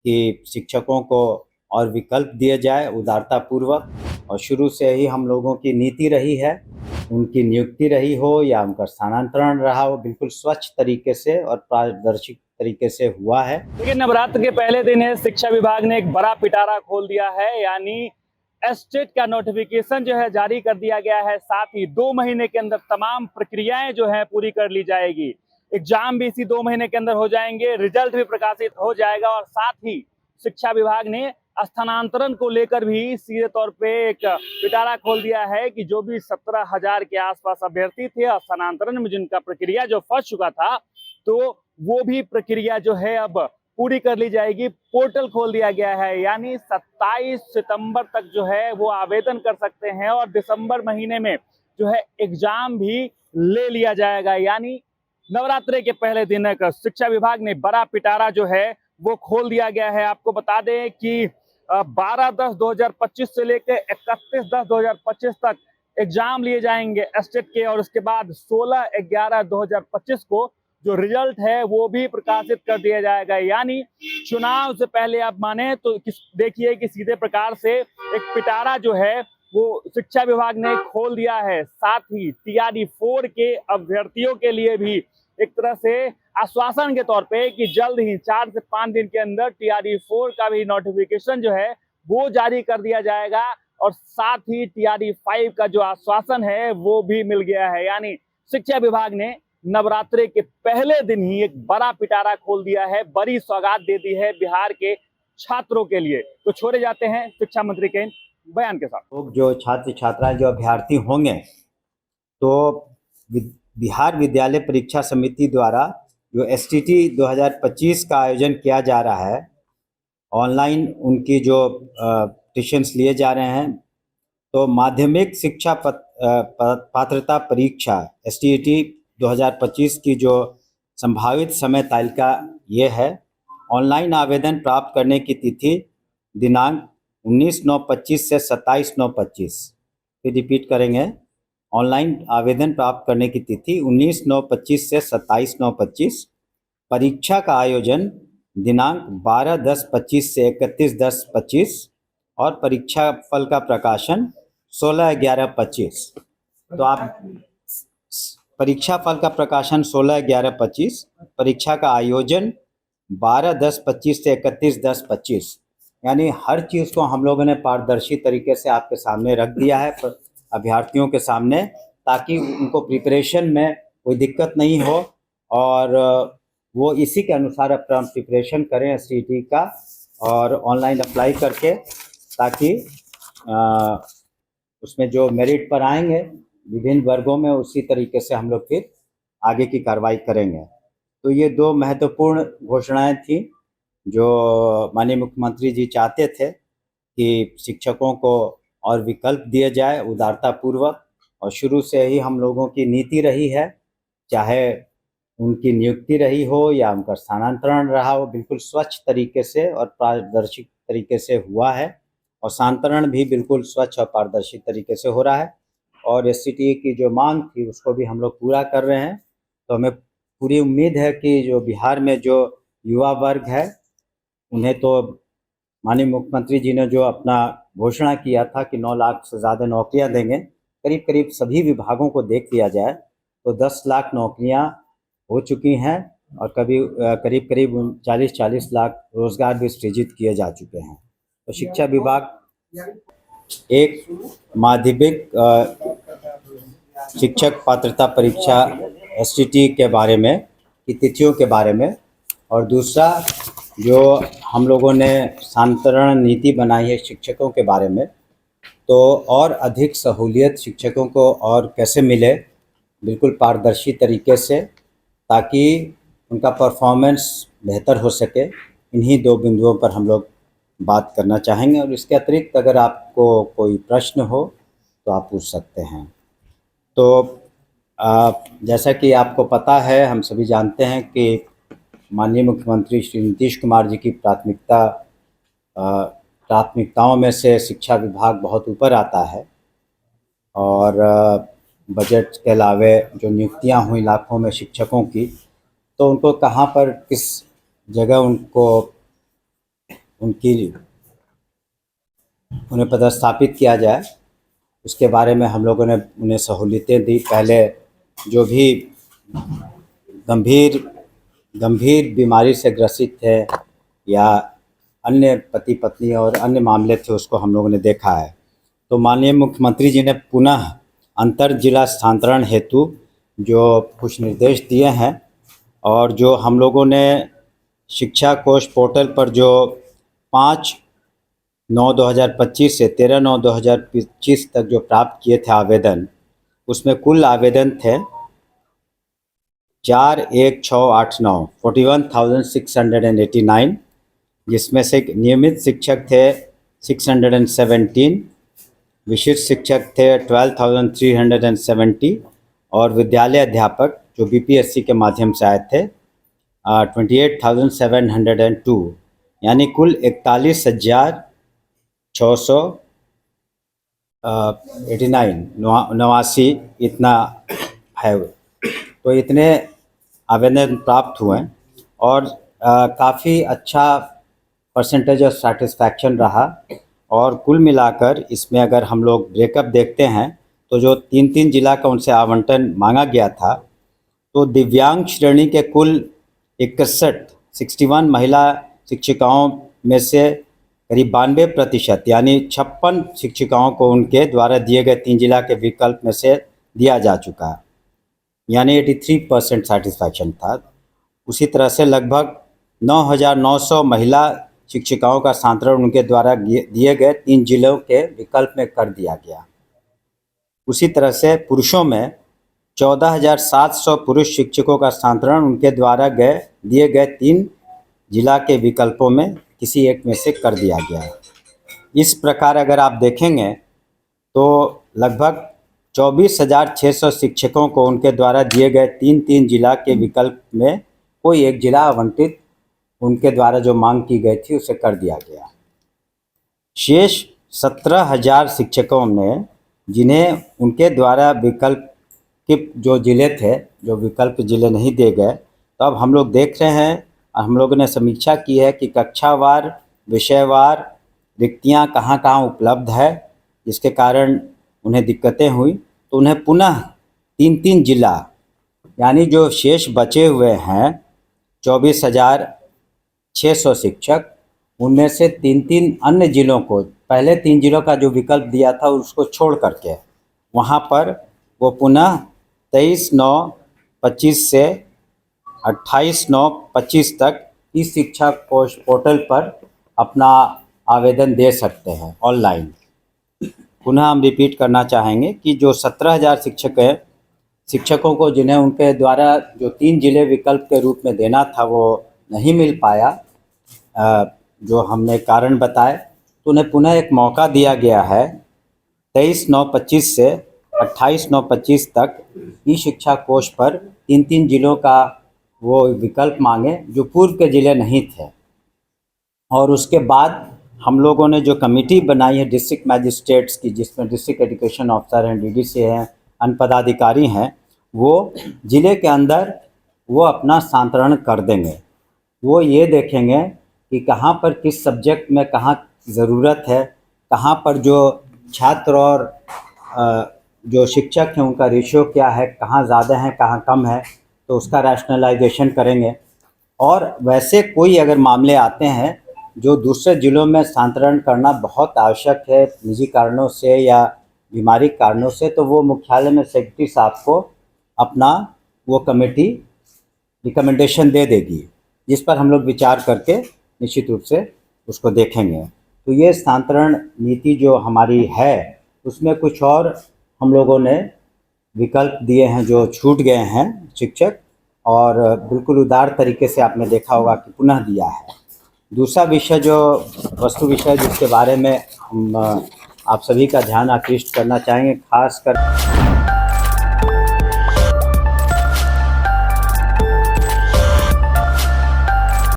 कि शिक्षकों को और विकल्प दिए जाए उदारतापूर्वक, और शुरू से ही हम लोगों की नीति रही है, उनकी नियुक्ति रही हो या उनका स्थानांतरण रहा हो, बिल्कुल स्वच्छ तरीके से और पारदर्शी तरीके से हुआ है। देखिए, नवरात्र के पहले दिन है, शिक्षा विभाग ने एक बड़ा पिटारा खोल दिया है। यानी एस्टेट का नोटिफिकेशन जो है जारी कर दिया गया है। साथ ही 2 महीने के अंदर तमाम प्रक्रियाएं जो है पूरी कर ली जाएगी। एग्जाम भी इसी 2 महीने के अंदर हो जाएंगे, रिजल्ट भी प्रकाशित हो जाएगा और साथ ही शिक्षा विभाग ने स्थानांतरण को लेकर भी सीधे तौर पे एक पिटारा खोल दिया है कि जो भी 17,000 के आसपास अभ्यर्थी थे, स्थानांतरण में जिनका प्रक्रिया जो फंस चुका था, तो वो भी प्रक्रिया जो है अब पूरी कर ली जाएगी। पोर्टल खोल दिया गया है, यानी 27 सितंबर तक जो है वो आवेदन कर सकते हैं और दिसंबर महीने में जो है एग्जाम भी ले लिया जाएगा। यानी नवरात्रि के पहले दिन का शिक्षा विभाग ने बड़ा पिटारा जो है वो खोल दिया गया है। आपको बता दें कि 12/10/2025 से लेकर 31/10/2025 तक एग्जाम लिए जाएंगे एस्टेट के, और उसके बाद 16/11/2025 को जो रिजल्ट है वो भी प्रकाशित कर दिया जाएगा। यानी चुनाव से पहले आप माने तो देखिए कि सीधे प्रकार से एक पिटारा जो है वो शिक्षा विभाग ने खोल दिया है। साथ ही टीआरडी 4 के अभ्यर्थियों के लिए भी एक तरह से आश्वासन के तौर पे कि जल्द ही 4 से 5 दिन के अंदर टीआरडी 4 का भी नोटिफिकेशन जो है वो जारी कर दिया जाएगा, और साथ ही टीआरडी 5 का जो आश्वासन है वो भी मिल गया है। यानी शिक्षा विभाग ने नवरात्रि के पहले दिन ही एक बड़ा पिटारा खोल दिया है, बड़ी सौगात दे दी है बिहार के छात्रों के लिए। तो छोड़े जाते हैं शिक्षा मंत्री के बयान के साथ। लोग जो छात्र छात्राएं जो अभ्यर्थी होंगे, तो बिहार विद्यालय परीक्षा समिति द्वारा जो एसटीटी 2025 का आयोजन किया जा रहा है, ऑनलाइन उनकी जो ट्यूशन्स लिए जा रहे हैं, तो माध्यमिक शिक्षा पात्रता परीक्षा एसटीईटी 2025 की जो संभावित समय तालिका ये है। ऑनलाइन आवेदन प्राप्त करने की तिथि दिनांक 19/9/25 से 27/9/25। फिर रिपीट करेंगे, ऑनलाइन आवेदन प्राप्त करने की तिथि 19/9/25 से 27/9/25। परीक्षा का आयोजन दिनांक 12/10/25 से 31/10/25 और परीक्षा फल का प्रकाशन 16/11/25। तो आप परीक्षा फल का प्रकाशन 16/11/25, परीक्षा का आयोजन 12/10/25 से 31/10/25। यानी हर चीज़ को हम लोगों ने पारदर्शी तरीके से आपके सामने रख दिया है अभ्यर्थियों के सामने, ताकि उनको प्रिपरेशन में कोई दिक्कत नहीं हो और वो इसी के अनुसार अपना प्रिपरेशन करें एसटीईटी का और ऑनलाइन अप्लाई करके, ताकि उसमें जो मेरिट पर आएंगे विभिन्न वर्गों में, उसी तरीके से हम लोग फिर आगे की कार्रवाई करेंगे। तो ये 2 महत्वपूर्ण घोषणाएं थी जो माननीय मुख्यमंत्री जी चाहते थे कि शिक्षकों को और विकल्प दिए जाए उदारतापूर्वक, और शुरू से ही हम लोगों की नीति रही है, चाहे उनकी नियुक्ति रही हो या उनका स्थानांतरण रहा हो, बिल्कुल स्वच्छ तरीके से और पारदर्शी तरीके से हुआ है, और स्थानांतरण भी बिल्कुल स्वच्छ और पारदर्शी तरीके से हो रहा है। और एससीटीए की जो मांग थी उसको भी हम लोग पूरा कर रहे हैं। तो हमें पूरी उम्मीद है कि जो बिहार में जो युवा वर्ग है उन्हें, तो माननीय मुख्यमंत्री जी ने जो अपना घोषणा किया था कि 9 लाख से ज़्यादा नौकरियां देंगे, करीब करीब सभी विभागों को देख लिया जाए तो 10 लाख नौकरियां हो चुकी हैं, और करीब करीब 40-40 लाख रोजगार भी सृजित किए जा चुके हैं। तो शिक्षा विभाग एक माध्यमिक शिक्षक पात्रता परीक्षा एसटीटी के बारे में की तिथियों के बारे में, और दूसरा जो हम लोगों ने स्थानांतरण नीति बनाई है शिक्षकों के बारे में, तो और अधिक सहूलियत शिक्षकों को और कैसे मिले बिल्कुल पारदर्शी तरीके से, ताकि उनका परफॉर्मेंस बेहतर हो सके। इन्हीं 2 बिंदुओं पर हम लोग बात करना चाहेंगे, और इसके अतिरिक्त अगर आपको कोई प्रश्न हो तो आप पूछ सकते हैं। तो जैसा कि आपको पता है, हम सभी जानते हैं कि माननीय मुख्यमंत्री श्री नीतीश कुमार जी की प्राथमिकताओं में से शिक्षा विभाग बहुत ऊपर आता है, और बजट के अलावे जो नियुक्तियां हुई लाखों में शिक्षकों की, तो उनको कहां पर किस जगह उनको उन्हें पदस्थापित किया जाए, उसके बारे में हम लोगों ने उन्हें सहूलियतें दी। पहले जो भी गंभीर बीमारी से ग्रसित थे या अन्य पति पत्नी और अन्य मामले थे, उसको हम लोगों ने देखा है। तो माननीय मुख्यमंत्री जी ने पुनः अंतर जिला स्थानांतरण हेतु जो कुछ निर्देश दिए हैं और जो हम लोगों ने शिक्षा कोष पोर्टल पर जो 5/9/2025 से 13/9/2025 तक जो प्राप्त किए थे आवेदन, उसमें कुल आवेदन थे 41689 41,689, जिसमें से नियमित शिक्षक थे 617, विशिष्ट शिक्षक थे 12,370 और विद्यालय अध्यापक जो बीपीएससी के माध्यम से आए थे 28,702, यानी कुल 41,689 इतना है। तो इतने आवेदन प्राप्त हुए और काफ़ी अच्छा परसेंटेज ऑफ सेटिस्फैक्शन रहा। और कुल मिलाकर इसमें अगर हम लोग ब्रेकअप देखते हैं तो जो 3 जिला का उनसे आवंटन मांगा गया था, तो दिव्यांग श्रेणी के कुल 61 महिला शिक्षिकाओं में से करीब 92% यानी 56 शिक्षिकाओं को उनके द्वारा दिए गए 3 जिला के विकल्प में से दिया जा चुका है, यानी 83% सेटिस्फैक्शन था। उसी तरह से लगभग 9,900 महिला शिक्षिकाओं का स्थानांतरण उनके द्वारा दिए गए 3 जिलों के विकल्प में कर दिया गया। उसी तरह से पुरुषों में 14,700 पुरुष शिक्षकों का स्थानांतरण उनके द्वारा दिए गए 3 जिला के विकल्पों में किसी एक में से कर दिया गया। इस प्रकार अगर आप देखेंगे तो लगभग 24,600 शिक्षकों को उनके द्वारा दिए गए 3 जिला के विकल्प में कोई एक जिला आवंटित उनके द्वारा जो मांग की गई थी उसे कर दिया गया। शेष 17,000 शिक्षकों ने जिन्हें उनके द्वारा विकल्प के जो ज़िले थे, जो विकल्प ज़िले नहीं दिए गए, तो अब हम लोग देख रहे हैं और हम लोगों ने समीक्षा की है कि कक्षावार विषयवार रिक्तियां कहाँ कहाँ उपलब्ध है, जिसके कारण उन्हें दिक्कतें हुई। तो उन्हें पुनः 3 जिला यानी जो शेष बचे हुए हैं 24,600 शिक्षक, उनमें से 3 अन्य जिलों को, पहले 3 जिलों का जो विकल्प दिया था उसको छोड़ करके वहाँ पर वो पुनः 23/9/25 से 28/9/25 तक इस शिक्षा कोष पोर्टल पर अपना आवेदन दे सकते हैं ऑनलाइन। पुनः हम रिपीट करना चाहेंगे कि जो 17,000 शिक्षकों को जिन्हें उनके द्वारा जो 3 जिले विकल्प के रूप में देना था वो नहीं मिल पाया, जो हमने कारण बताए, तो उन्हें पुनः एक मौका दिया गया है 23/9/25 से 28/9/25 तक ई शिक्षा कोष पर 3 जिलों का वो विकल्प मांगे जो पूर्व के ज़िले नहीं थे। और उसके बाद हम लोगों ने जो कमेटी बनाई है डिस्ट्रिक्ट मैजिस्ट्रेट्स की, जिसमें डिस्ट्रिक्ट एजुकेशन ऑफिसर हैं, डीडीसी हैं, अन्य पदाधिकारी हैं, वो ज़िले के अंदर वो अपना स्थानांतरण कर देंगे। वो ये देखेंगे कि कहाँ पर किस सब्जेक्ट में कहाँ ज़रूरत है, कहाँ पर जो छात्र और जो शिक्षक हैं उनका रेशियो क्या है, कहाँ ज़्यादा है कहाँ कम है, तो उसका रैशनलाइजेशन करेंगे। और वैसे कोई अगर मामले आते हैं जो दूसरे ज़िलों में स्थानांतरण करना बहुत आवश्यक है निजी कारणों से या बीमारी कारणों से, तो वो मुख्यालय में सेक्रेटरी साहब को अपना वो कमेटी रिकमेंडेशन दे देगी, जिस पर हम लोग विचार करके निश्चित रूप से उसको देखेंगे। तो ये स्थानांतरण नीति जो हमारी है उसमें कुछ और हम लोगों ने विकल्प दिए हैं जो छूट गए हैं शिक्षक, और बिल्कुल उदार तरीके से आपने देखा होगा कि पुनः दिया है। दूसरा विषय जो वस्तु विषय जिसके बारे में हम आप सभी का ध्यान आकृष्ट करना चाहेंगे, खास कर